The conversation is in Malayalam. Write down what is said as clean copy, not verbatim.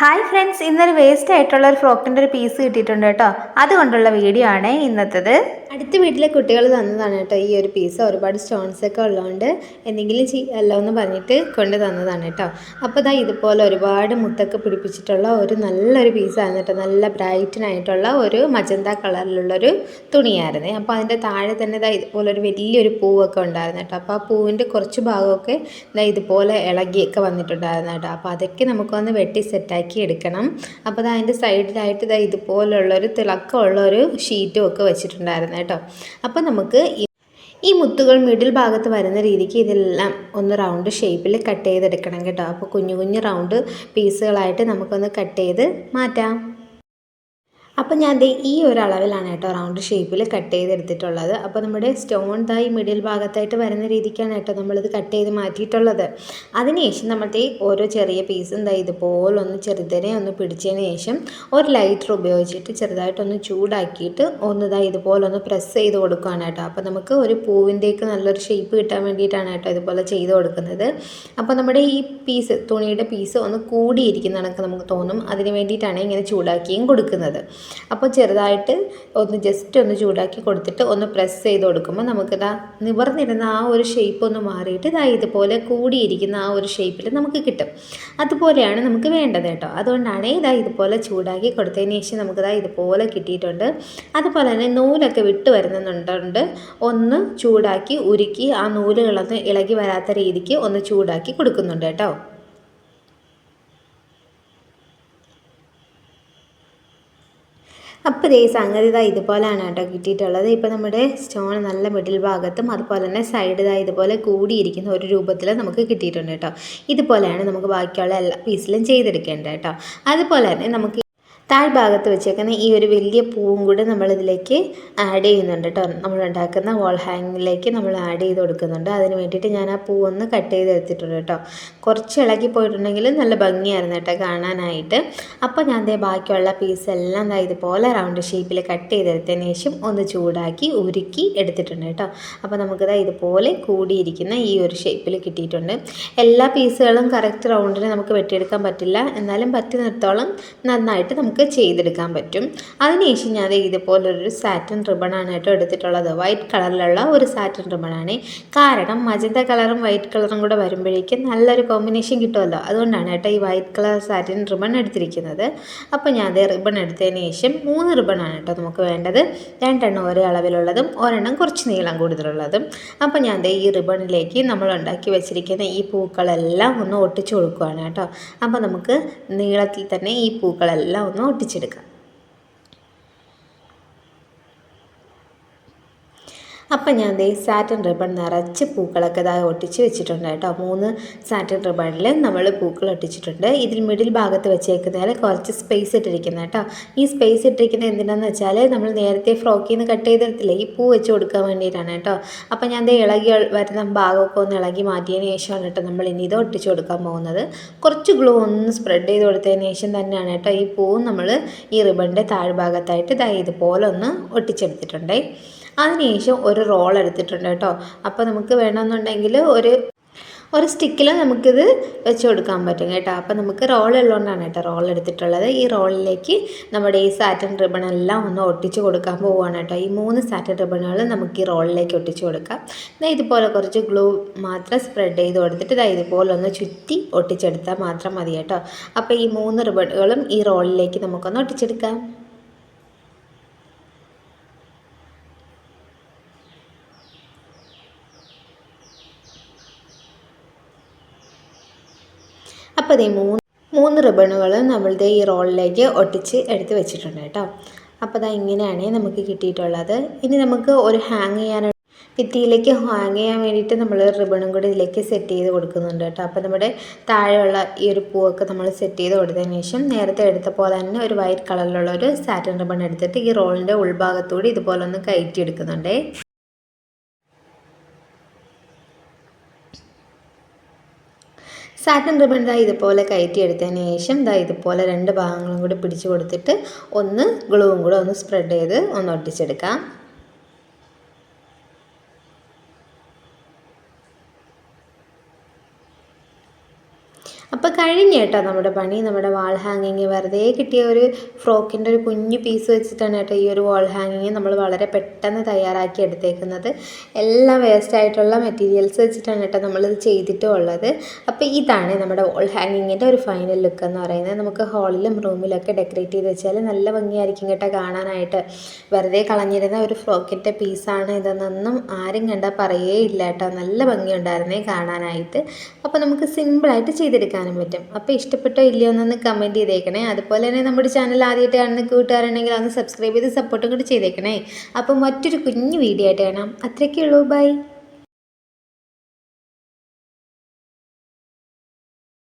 ഹായ് ഫ്രണ്ട്സ്, ഇന്നൊരു വേസ്റ്റ് ആയിട്ടുള്ള ഒരു ഫ്രോക്കിൻ്റെ ഒരു പീസ് കിട്ടിയിട്ടുണ്ട് കേട്ടോ. അതുകൊണ്ടുള്ള വീഡിയോ ആണ് ഇന്നത്തേത്. അടുത്ത വീട്ടിലെ കുട്ടികൾ തന്നതാണ് കേട്ടോ ഈ ഒരു പീസ്. ഒരുപാട് സ്റ്റോൺസ് ഒക്കെ ഉള്ളതുകൊണ്ട് എന്തെങ്കിലും ചെയ്യല്ലോ എന്ന് പറഞ്ഞിട്ട് കൊണ്ട് തന്നതാണ് കേട്ടോ. അപ്പോൾ ഇതാ ഇതുപോലെ ഒരുപാട് മുത്തൊക്കെ പിടിപ്പിച്ചിട്ടുള്ള ഒരു നല്ലൊരു പീസാണ് കേട്ടോ. നല്ല ബ്രൈറ്റനായിട്ടുള്ള ഒരു മജന്ത കളറിലുള്ളൊരു തുണിയായിരുന്നു. അപ്പോൾ അതിൻ്റെ താഴെ തന്നെ ഇതാ ഇതുപോലെ ഒരു വലിയൊരു പൂവൊക്കെ ഉണ്ടായിരുന്നു കേട്ടോ. അപ്പോൾ ആ പൂവിൻ്റെ കുറച്ച് ഭാഗമൊക്കെ ഇതാ ഇതുപോലെ ഇളകിയൊക്കെ വന്നിട്ടുണ്ടായിരുന്നു കേട്ടോ. അപ്പോൾ അതൊക്കെ നമുക്കൊന്ന് വെട്ടി സെറ്റാക്കി എടുക്കണം. അപ്പോൾ അതിൻ്റെ സൈഡിലായിട്ട് ഇതാ ഇതുപോലുള്ളൊരു തിളക്കമുള്ളൊരു ഷീറ്റും ഒക്കെ വെച്ചിട്ടുണ്ടായിരുന്നു കേട്ടോ. അപ്പോൾ നമുക്ക് ഈ മുത്തുകൾ മിഡിൽ ഭാഗത്ത് വരുന്ന രീതിക്ക് ഇതെല്ലാം ഒന്ന് റൗണ്ട് ഷേപ്പിൽ കട്ട് ചെയ്തെടുക്കണം കേട്ടോ. അപ്പോൾ കുഞ്ഞു കുഞ്ഞു റൗണ്ട് പീസുകളായിട്ട് നമുക്കൊന്ന് കട്ട് ചെയ്ത് മാറ്റാം. അപ്പോൾ ഞാൻ ഈ ഒരു അളവിലാണ് കേട്ടോ റൗണ്ട് ഷേപ്പിൽ കട്ട് ചെയ്തെടുത്തിട്ടുള്ളത്. അപ്പോൾ നമ്മുടെ സ്റ്റോൺ ഈ മിഡിൽ ഭാഗത്തായിട്ട് വരുന്ന രീതിക്കാണ് കേട്ടോ നമ്മളിത് കട്ട് ചെയ്ത് മാറ്റിയിട്ടുള്ളത്. അതിനുശേഷം നമ്മളുടെ ഓരോ ചെറിയ പീസും ഇതുപോലൊന്ന് ചെറുതിനെ ഒന്ന് പിടിച്ചതിന് ശേഷം ഒരു ലൈറ്റർ ഉപയോഗിച്ചിട്ട് ചെറുതായിട്ടൊന്ന് ചൂടാക്കിയിട്ട് ഇതുപോലൊന്ന് പ്രസ് ചെയ്ത് കൊടുക്കുകയാണ് കേട്ടോ. അപ്പോൾ നമുക്ക് ഒരു പൂവിൻ്റെയൊക്കെ നല്ലൊരു ഷേപ്പ് കിട്ടാൻ വേണ്ടിയിട്ടാണ് കേട്ടോ ഇതുപോലെ ചെയ്ത് കൊടുക്കുന്നത്. അപ്പോൾ നമ്മുടെ ഈ പീസ് തുണിയുടെ പീസ് ഒന്ന് കൂടിയിരിക്കുന്ന കണക്ക് നമുക്ക് തോന്നും. അതിന് വേണ്ടിയിട്ടാണ് ഇങ്ങനെ ചൂടാക്കിയും കൊടുക്കുന്നത്. അപ്പോൾ ചെറുതായിട്ട് ഒന്ന് ജസ്റ്റ് ഒന്ന് ചൂടാക്കി കൊടുത്തിട്ട് ഒന്ന് പ്രസ് ചെയ്ത് കൊടുക്കുമ്പോൾ നമുക്കിതാ നിവർന്നിരുന്ന ആ ഒരു ഷേപ്പ് ഒന്ന് മാറിയിട്ട് ഇതുപോലെ കൂടിയിരിക്കുന്ന ആ ഒരു ഷേപ്പിൽ നമുക്ക് കിട്ടും. അതുപോലെയാണ് നമുക്ക് വേണ്ടത് കേട്ടോ. അതുകൊണ്ടാണ് ഇതുപോലെ ചൂടാക്കി കൊടുത്തതിന് ശേഷം നമുക്കിതാ ഇതുപോലെ കിട്ടിയിട്ടുണ്ട്. അതുപോലെ തന്നെ നൂലൊക്കെ വിട്ട് വരുന്നുണ്ട്. ഒന്ന് ചൂടാക്കി ഉരുക്കി ആ നൂലുകളൊന്ന് ഇളകി വരാത്ത രീതിക്ക് ഒന്ന് ചൂടാക്കി കൊടുക്കുന്നുണ്ട് കേട്ടോ. അപ്പോൾ ഈ സംഗതി ഇതുപോലെയാണ് കേട്ടോ കിട്ടിയിട്ടുള്ളത്. ഇപ്പോൾ നമ്മുടെ സ്റ്റോൺ നല്ല മിഡിൽ ഭാഗത്തും അതുപോലെ തന്നെ സൈഡ് ഇതുപോലെ കൂടിയിരിക്കുന്ന ഒരു രൂപത്തിൽ നമുക്ക് കിട്ടിയിട്ടുണ്ട് കേട്ടോ. ഇതുപോലെയാണ് നമുക്ക് ബാക്കിയുള്ള എല്ലാ പീസിലും ചെയ്തെടുക്കേണ്ടത് കേട്ടോ. അതുപോലെ തന്നെ നമുക്ക് താഴ്ഭാഗത്ത് വെച്ചേക്കുന്ന ഈ ഒരു വലിയ പൂവും കൂടെ നമ്മളിതിലേക്ക് ആഡ് ചെയ്യുന്നുണ്ട് കേട്ടോ. നമ്മൾ ഉണ്ടാക്കുന്ന വാൾ ഹാങ്ങിലേക്ക് നമ്മൾ ആഡ് ചെയ്ത് കൊടുക്കുന്നുണ്ട്. അതിന് വേണ്ടിയിട്ട് ഞാൻ ആ പൂവൊന്ന് കട്ട് ചെയ്തെടുത്തിട്ടുണ്ട് കേട്ടോ. കുറച്ച് ഇളകി പോയിട്ടുണ്ടെങ്കിൽ നല്ല ഭംഗിയായിരുന്നു കേട്ടോ കാണാനായിട്ട്. അപ്പോൾ ഞാൻ ബാക്കിയുള്ള പീസെല്ലാം ഇതുപോലെ റൗണ്ട് ഷേപ്പിൽ കട്ട് ചെയ്തെടുത്തതിന് ശേഷം ഒന്ന് ചൂടാക്കി ഉരുക്കി എടുത്തിട്ടുണ്ട് കേട്ടോ. അപ്പോൾ നമുക്കിത് ഇതുപോലെ കൂടിയിരിക്കുന്ന ഈ ഒരു ഷേപ്പിൽ കിട്ടിയിട്ടുണ്ട്. എല്ലാ പീസുകളും കറക്റ്റ് റൗണ്ടിന് നമുക്ക് വെട്ടിയെടുക്കാൻ പറ്റില്ല, എന്നാലും പറ്റുന്നിടത്തോളം നന്നായിട്ട് നമുക്ക് ചെയ്തെടുക്കാൻ പറ്റും. അതിനുശേഷം ഞാൻ ഇതുപോലൊരു സാറ്റിൻ റിബണാണ് കേട്ടോ എടുത്തിട്ടുള്ളത്. വൈറ്റ് കളറിലുള്ള ഒരു സാറ്റിൻ റിബണാണ്. കാരണം മജന്ത കളറും വൈറ്റ് കളറും കൂടെ വരുമ്പോഴേക്കും നല്ലൊരു കോമ്പിനേഷൻ കിട്ടുമല്ലോ. അതുകൊണ്ടാണ് കേട്ടോ ഈ വൈറ്റ് കളർ സാറ്റിൻ റിബൺ എടുത്തിരിക്കുന്നത്. അപ്പോൾ ഞാൻ റിബൺ എടുത്തതിന് ശേഷം 3 റിബണാണ് കേട്ടോ നമുക്ക് വേണ്ടത്. 2 ഒരേ അളവിലുള്ളതും ഒരെണ്ണം കുറച്ച് നീളം കൂടുതലുള്ളതും. അപ്പോൾ ഞാൻ ഈ റിബണിലേക്ക് നമ്മൾ ഉണ്ടാക്കി വെച്ചിരിക്കുന്ന ഈ പൂക്കളെല്ലാം ഒന്ന് ഒട്ടിച്ചു കൊടുക്കുകയാണ് കേട്ടോ. അപ്പോൾ നമുക്ക് നീളത്തിൽ തന്നെ ഈ പൂക്കളെല്ലാം ഒന്ന് ഒട്ടിച്ചെടുക്കാം. അപ്പം ഞാൻ സാറ്റിൻ റിബൺ നിറച്ച് പൂക്കളൊക്കെ ഒട്ടിച്ച് വെച്ചിട്ടുണ്ട് കേട്ടോ. 3 സാറ്റിൻ റിബണിൽ നമ്മൾ പൂക്കൾ ഒട്ടിച്ചിട്ടുണ്ട്. ഇതിൽ മിഡിൽ ഭാഗത്ത് വെച്ചേക്കുന്നതിൽ കുറച്ച് സ്പേസ് ഇട്ടിരിക്കുന്നത് കേട്ടോ. ഈ സ്പേസ് ഇട്ടിരിക്കുന്നത് എന്തിനാണെന്ന് വെച്ചാൽ നമ്മൾ നേരത്തെ ഫ്രോക്കിൽ നിന്ന് കട്ട് ചെയ്തെടുത്തില്ലേ ഈ പൂ വെച്ച് കൊടുക്കാൻ വേണ്ടിയിട്ടാണ് കേട്ടോ. അപ്പം ഞാൻ ഇളകി വരുന്ന ഭാഗമൊക്കെ ഒന്ന് ഇളകി മാറ്റിയതിന് ശേഷമാണ് കേട്ടോ നമ്മൾ ഇനി ഇത് ഒട്ടിച്ച് കൊടുക്കാൻ പോകുന്നത്. കുറച്ച് ഗ്ലൂ ഒന്ന് സ്പ്രെഡ് ചെയ്ത് കൊടുത്തതിന് ശേഷം തന്നെയാണ് കേട്ടോ ഈ പൂവും നമ്മൾ ഈ റിബണിൻ്റെ താഴ്ഭാഗത്തായിട്ട് ഇതുപോലെ ഒന്ന് ഒട്ടിച്ചെടുത്തിട്ടുണ്ട്. അതിനുശേഷം ഒരു റോൾ എടുത്തിട്ടുണ്ട് കേട്ടോ. അപ്പോൾ നമുക്ക് വേണമെന്നുണ്ടെങ്കിൽ ഒരു സ്റ്റിക്കിൽ നമുക്കിത് വെച്ച് കൊടുക്കാൻ പറ്റും കേട്ടോ. അപ്പോൾ നമുക്ക് റോൾ ഉള്ളതുകൊണ്ടാണ് കേട്ടോ റോൾ എടുത്തിട്ടുള്ളത്. ഈ റോളിലേക്ക് നമ്മുടെ ഈ സാറ്റിൻ റിബണെല്ലാം ഒന്ന് ഒട്ടിച്ച് കൊടുക്കാൻ പോവുകയാണ് കേട്ടോ. ഈ 3 സാറ്റിൻ റിബണുകൾ നമുക്ക് ഈ റോളിലേക്ക് ഒട്ടിച്ച് കൊടുക്കാം. ഇതുപോലെ കുറച്ച് ഗ്ലൂ മാത്രം സ്പ്രെഡ് ചെയ്ത് കൊടുത്തിട്ട് ഇതുപോലെ ഒന്ന് ചുറ്റി ഒട്ടിച്ചെടുത്താൽ മാത്രം മതി കേട്ടോ. അപ്പോൾ ഈ 3 റിബണുകളും ഈ റോളിലേക്ക് നമുക്കൊന്ന് ഒട്ടിച്ചെടുക്കാം. അപ്പോൾ ഈ 3 റിബണുകൾ നമ്മളുടെ ഈ റോളിലേക്ക് ഒട്ടിച്ച് എടുത്ത് വെച്ചിട്ടുണ്ട് കേട്ടോ. അപ്പോൾ ഇങ്ങനെയാണ് നമുക്ക് കിട്ടിയിട്ടുള്ളത്. ഇനി നമുക്ക് ഒരു ഹാങ് ചെയ്യാൻ ഭിത്തിയിലേക്ക് ഹാങ് ചെയ്യാൻ വേണ്ടിയിട്ട് നമ്മൾ റിബണും കൂടി ഇതിലേക്ക് സെറ്റ് ചെയ്ത് കൊടുക്കുന്നുണ്ട് കേട്ടോ. അപ്പോൾ നമ്മുടെ താഴെയുള്ള ഈ ഒരു പൂവൊക്കെ നമ്മൾ സെറ്റ് ചെയ്ത് കൊടുത്തതിന് ശേഷം നേരത്തെ എടുത്ത പോലെ തന്നെ ഒരു വൈറ്റ് കളറിലുള്ള ഒരു സാറ്റിൻ റിബൺ എടുത്തിട്ട് ഈ റോളിൻ്റെ ഉൾഭാഗത്തൂടി ഇതുപോലെ ഒന്ന് കയറ്റി എടുക്കുന്നുണ്ട്. സാറ്റിൻ റിബൺ ഇതുപോലെ കയറ്റിയെടുത്തതിന് ശേഷം ഇതുപോലെ 2 ഭാഗങ്ങളും കൂടി പിടിച്ചു കൊടുത്തിട്ട് ഒന്ന് ഗ്ലൂവും കൂടെ ഒന്ന് സ്പ്രെഡ് ചെയ്ത് ഒന്ന് ഒട്ടിച്ചെടുക്കാം. അപ്പോൾ കഴിഞ്ഞ കേട്ടോ നമ്മുടെ പണി. നമ്മുടെ വാൾ ഹാങ്ങിങ് വെറുതെ കിട്ടിയ ഒരു ഫ്രോക്കിൻ്റെ ഒരു കുഞ്ഞു പീസ് വെച്ചിട്ടാണ് കേട്ടോ ഈ ഒരു വാൾ ഹാങ്ങിങ് നമ്മൾ വളരെ പെട്ടെന്ന് തയ്യാറാക്കി എടുത്തേക്കുന്നത്. എല്ലാം വേസ്റ്റ് ആയിട്ടുള്ള മെറ്റീരിയൽസ് വെച്ചിട്ടാണ് കേട്ടോ നമ്മളിത് ചെയ്തിട്ടും ഉള്ളത്. അപ്പോൾ ഇതാണ് നമ്മുടെ വാൾ ഹാങ്ങിങ്ങിൻ്റെ ഒരു ഫൈനൽ ലുക്ക് എന്ന് പറയുന്നത്. നമുക്ക് ഹാളിലും റൂമിലൊക്കെ ഡെക്കറേറ്റ് ചെയ്ത് വെച്ചാൽ നല്ല ഭംഗിയായിരിക്കും കേട്ടോ കാണാനായിട്ട്. വെറുതെ കളഞ്ഞിരുന്ന ഒരു ഫ്രോക്കിൻ്റെ പീസാണ് ഇതെന്നൊന്നും ആരും കണ്ടാൽ പറയേ ഇല്ല കേട്ടോ. നല്ല ഭംഗിയുണ്ടായിരുന്നേ കാണാനായിട്ട്. അപ്പോൾ നമുക്ക് സിമ്പിളായിട്ട് ചെയ്തെടുക്കാനും പറ്റും. അപ്പോൾ ഇഷ്ടപ്പെട്ടോ ഇല്ലയോ എന്നൊന്ന് കമൻറ്റ് ചെയ്തേക്കണേ. അതുപോലെ തന്നെ നമ്മുടെ ചാനൽ ആദ്യമായിട്ട് കാണുന്ന കൂട്ടുകാരുണ്ടെങ്കിൽ ഒന്ന് സബ്സ്ക്രൈബ് ചെയ്ത് സപ്പോർട്ടും കൂടി ചെയ്തേക്കണേ. അപ്പോൾ മറ്റൊരു കുഞ്ഞു വീഡിയോ ആയിട്ട് കാണാം. അത്രയ്ക്കുള്ളൂ. ബൈ.